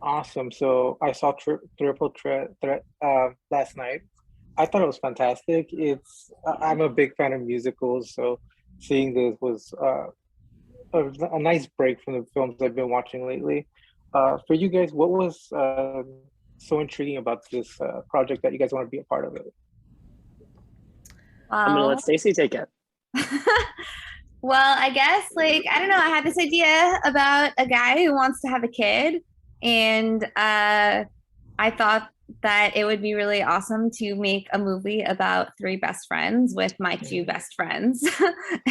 Awesome. So I saw Triple Threat last night. I thought it was fantastic. I'm a big fan of musicals, so seeing this was a nice break from the films I've been watching lately. For you guys, what was so intriguing about this project that you guys want to be a part of it? I'm gonna let Well, Stacey take it. well, I guess I don't know. I had this idea about a guy who wants to have a kid, and I thought that it would be really awesome to make a movie about three best friends with my two best friends.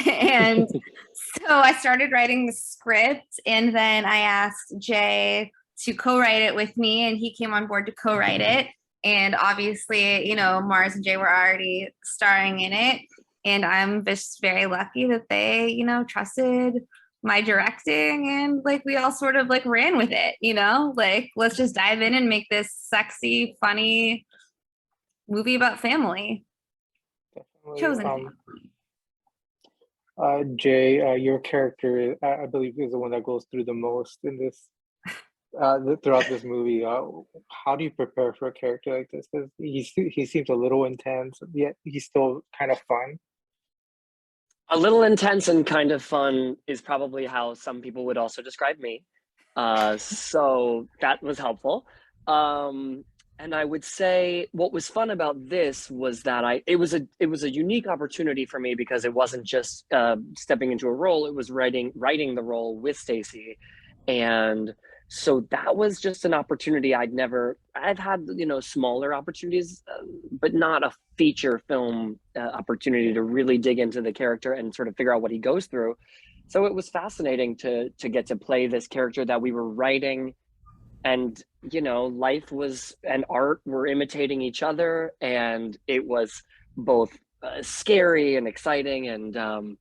And so I started writing the script, and then I asked Jay to co-write it with me, and he came on board to co-write it. And obviously, Mars and Jay were already starring in it. And I'm just very lucky that they, trusted my directing, and we all sort of ran with it, let's just dive in and make this sexy, funny movie about family. Definitely. Chosen family. Jay, your character, I believe, is the one that goes through the most in this throughout this movie. How do you prepare for a character like this? Because he seems a little intense, yet he's still kind of fun. A little intense and kind of fun is probably how some people would also describe me. So that was helpful. And I would say what was fun about this was that it was a unique opportunity for me because it wasn't just stepping into a role; it was writing the role with Stacey, and so that was just an opportunity I've had smaller opportunities, but not a feature film opportunity to really dig into the character and sort of figure out what he goes through. So it was fascinating to get to play this character that we were writing, and life was and art were imitating each other, and it was both scary and exciting, and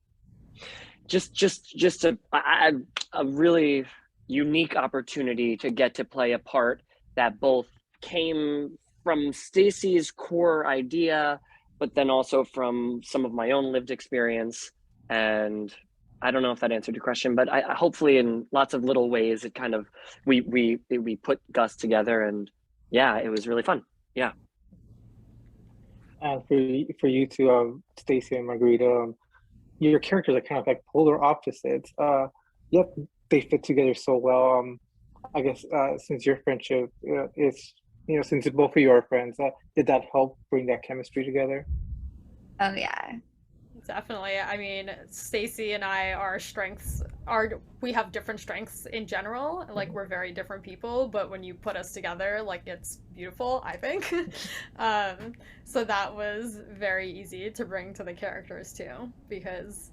just a really unique opportunity to get to play a part that both came from Stacey's core idea, but then also from some of my own lived experience. And I don't know if that answered your question, but I hopefully in lots of little ways it kind of we put Gus together, and yeah, it was really fun. Yeah. And for you two, Stacey and Margarita, your characters are kind of like polar opposites. Yet they fit together so well. I guess since your friendship is, since both of you are friends, did that help bring that chemistry together? Oh yeah. Definitely. I mean, Stacey and I, our strengths are we have different strengths in general. Like we're very different people, but when you put us together, it's beautiful, I think. So that was very easy to bring to the characters too, because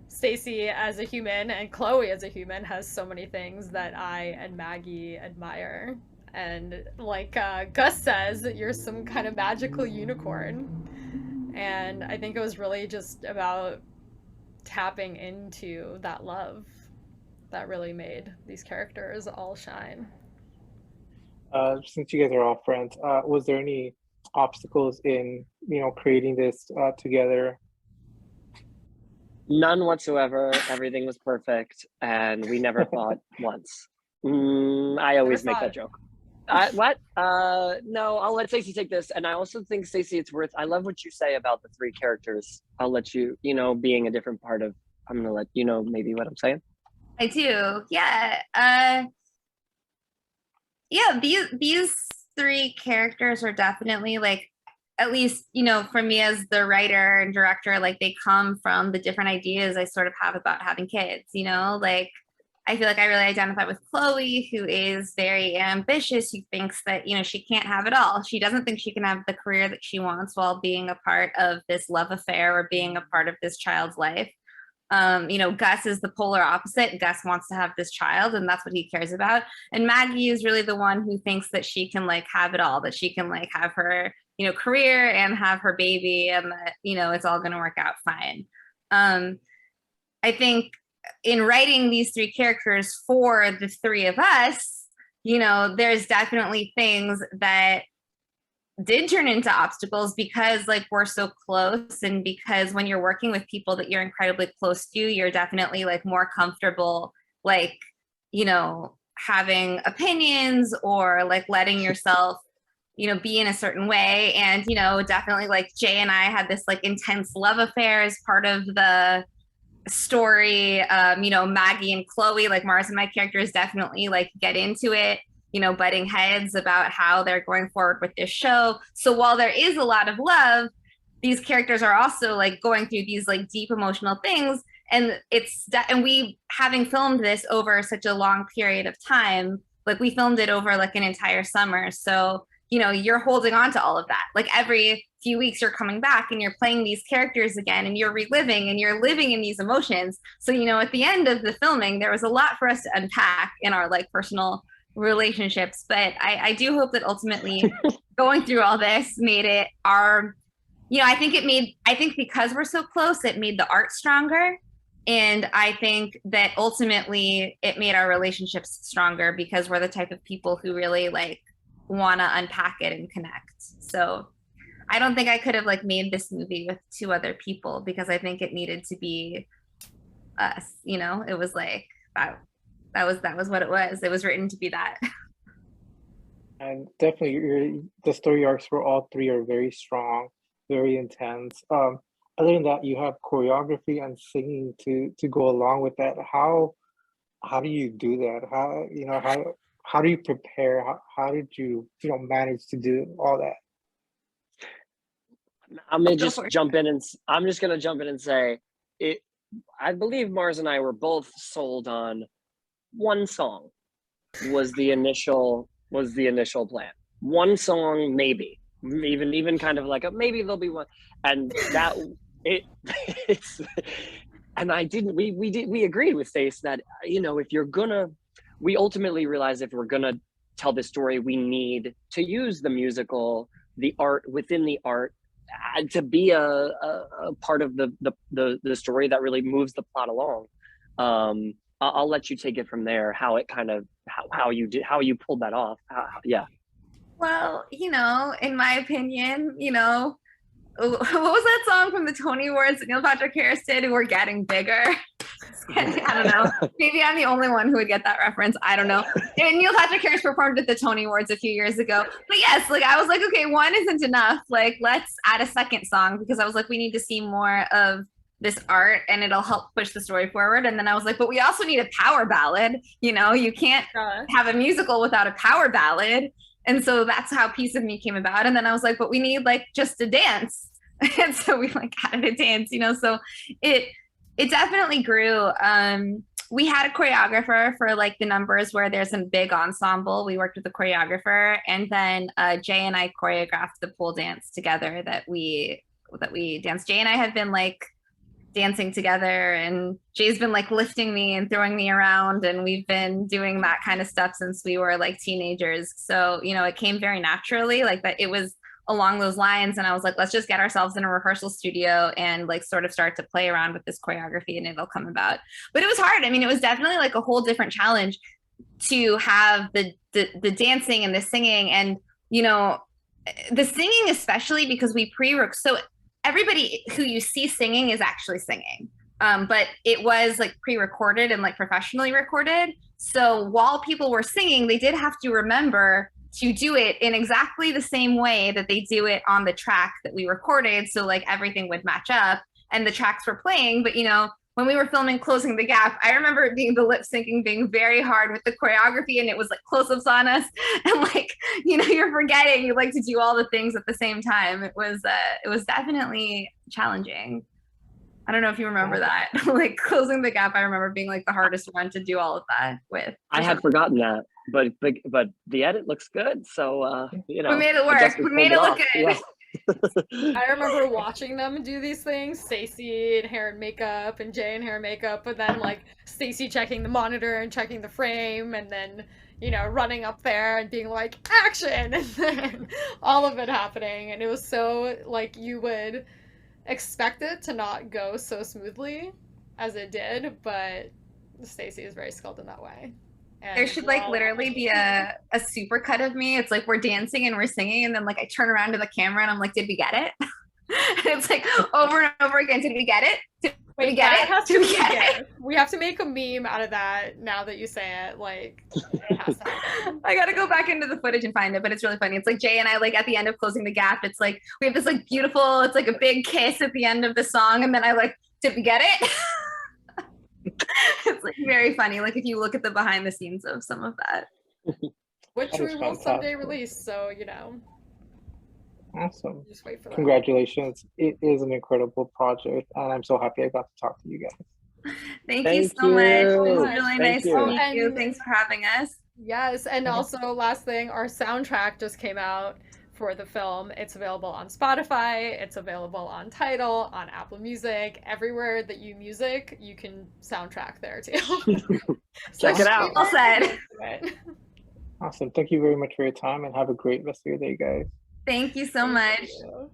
Stacey as a human and Chloe as a human has so many things that I and Maggie admire. And Gus says, you're some kind of magical unicorn. And I think it was really just about tapping into that love that really made these characters all shine. Since you guys are all friends, was there any obstacles in creating this together? None whatsoever. Everything was perfect, and we never fought once. I always make that joke. What? No, I'll let Stacey take this. And I also think, Stacey, I love what you say about the three characters. I'll let you, being a different part of, I'm going to let you know maybe what I'm saying. I do. Yeah. Yeah, these three characters are definitely at least, for me as the writer and director, they come from the different ideas I sort of have about having kids, I feel like I really identify with Chloe, who is very ambitious, who thinks that, she can't have it all. She doesn't think she can have the career that she wants while being a part of this love affair or being a part of this child's life. Gus is the polar opposite. Gus wants to have this child, and that's what he cares about. And Maggie is really the one who thinks that she can have it all, that she can have her, career and have her baby, and that, it's all going to work out fine. I think in writing these three characters for the three of us, there's definitely things that did turn into obstacles because we're so close, and because when you're working with people that you're incredibly close to, you're definitely more comfortable having opinions or like letting yourself, you know, be in a certain way. And, you know, definitely like Jay and I had this like intense love affair as part of the story. You know, Maggie and Chloe, like Mars and my characters, definitely like get into it, you know, butting heads about how they're going forward with this show. So while there is a lot of love, these characters are also like going through these like deep emotional things. And and we, having filmed this over such a long period of time, like we filmed it over like an entire summer. So, you know, you're holding on to all of that. Like every few weeks you're coming back and you're playing these characters again and you're reliving and you're living in these emotions. So, you know, at the end of the filming, there was a lot for us to unpack in our like personal relationships. But I do hope that ultimately going through all this made it our, you know, I think because we're so close, it made the art stronger. And I think that ultimately it made our relationships stronger because we're the type of people who really like want to unpack it and connect. So I don't think I could have like made this movie with two other people because I think it needed to be us, you know. It was like that was what it was. It was written to be that. And definitely the story arcs for all three are very strong, very intense. Other than that, you have choreography and singing to go along with that. How do you do that? How do you prepare? How did you manage to do all that? I'm gonna just jump in and I'm just gonna jump in and say it. I believe Mars and I were both sold on one song was the initial plan. One song, maybe even kind of like maybe there'll be one, and that it's and we agreed with Stace that, you know, we ultimately realized if we're gonna tell this story, we need to use the musical, the art within the art, to be a part of the story that really moves the plot along. I'll let you take it from there. How it kind of how you pulled that off. Yeah. Well, you know, in my opinion, you know, what was that song from the Tony Awards that Neil Patrick Harris did? We're getting bigger. I don't know. Maybe I'm the only one who would get that reference. I don't know. And Neil Patrick Harris performed at the Tony Awards a few years ago. But yes, like I was like, okay, one isn't enough. Like, let's add a second song because I was like, we need to see more of this art and it'll help push the story forward. And then I was like, but we also need a power ballad. You know, you can't have a musical without a power ballad. And so that's how Piece of Me came about. And then I was like, but we need like just a dance. And so we like added a dance, you know, so it definitely grew. We had a choreographer for like the numbers where there's a big ensemble. We worked with a choreographer, and then Jay and I choreographed the pole dance together that we danced. Jay and I have been like dancing together, and Jay's been like lifting me and throwing me around, and we've been doing that kind of stuff since we were like teenagers. So, you know, it came very naturally, like that it was along those lines. And I was like, let's just get ourselves in a rehearsal studio and like sort of start to play around with this choreography and it'll come about. But it was hard. I mean, it was definitely like a whole different challenge to have the dancing and the singing, and, you know, the singing, especially because we so everybody who you see singing is actually singing. But it was like pre-recorded and like professionally recorded. So while people were singing, they did have to remember to do it in exactly the same way that they do it on the track that we recorded. So like everything would match up and the tracks were playing. But, you know, when we were filming Closing the Gap, I remember it being the lip syncing being very hard with the choreography, and it was like close-ups on us. And like, you know, you're forgetting, you like to do all the things at the same time. It was definitely challenging. I don't know if you remember that. Like Closing the Gap, I remember being like the hardest one to do all of that with. I had forgotten that, but the edit looks good. So you know, we made it work. We made it look good. Yeah. I remember watching them do these things, Stacey in hair and makeup and Jay in hair and makeup, but then like Stacey checking the monitor and checking the frame, and then, you know, running up there and being like, action, and then all of it happening. And it was so like, you would expect it to not go so smoothly as it did, but Stacey is very skilled in that way. And there should like literally be a super cut of me. It's like we're dancing and we're singing, and then like I turn around to the camera and I'm like, did we get it? And it's like over and over again. Did we get it? Did we Wait, get that it? has Did to we be get it? good. We have to make a meme out of that now that you say it. Like, it has to happen. I gotta go back into the footage and find it, but it's really funny. It's like Jay and I, like at the end of Closing the Gap, it's like we have this like beautiful, it's like a big kiss at the end of the song, and then I like, did we get it? It's like very funny. Like if you look at the behind the scenes of some of that. Which That we is will someday fantastic. release, so you know, Awesome. just wait for that. Congratulations. It is an incredible project, and I'm so happy I got to talk to you guys. Thank you Thank so much. It you. was Thank really nice to you. meet you. And- Thanks for having us. Yes, and Yeah. also last thing, our soundtrack just came out for the film. It's available on Spotify, it's available on Tidal, on Apple Music, everywhere that you music, you can soundtrack there too. Check it out. Well said. Right. Awesome. Thank you very much for your time, and have a great rest of your day, guys. Thank you so much. Thank you.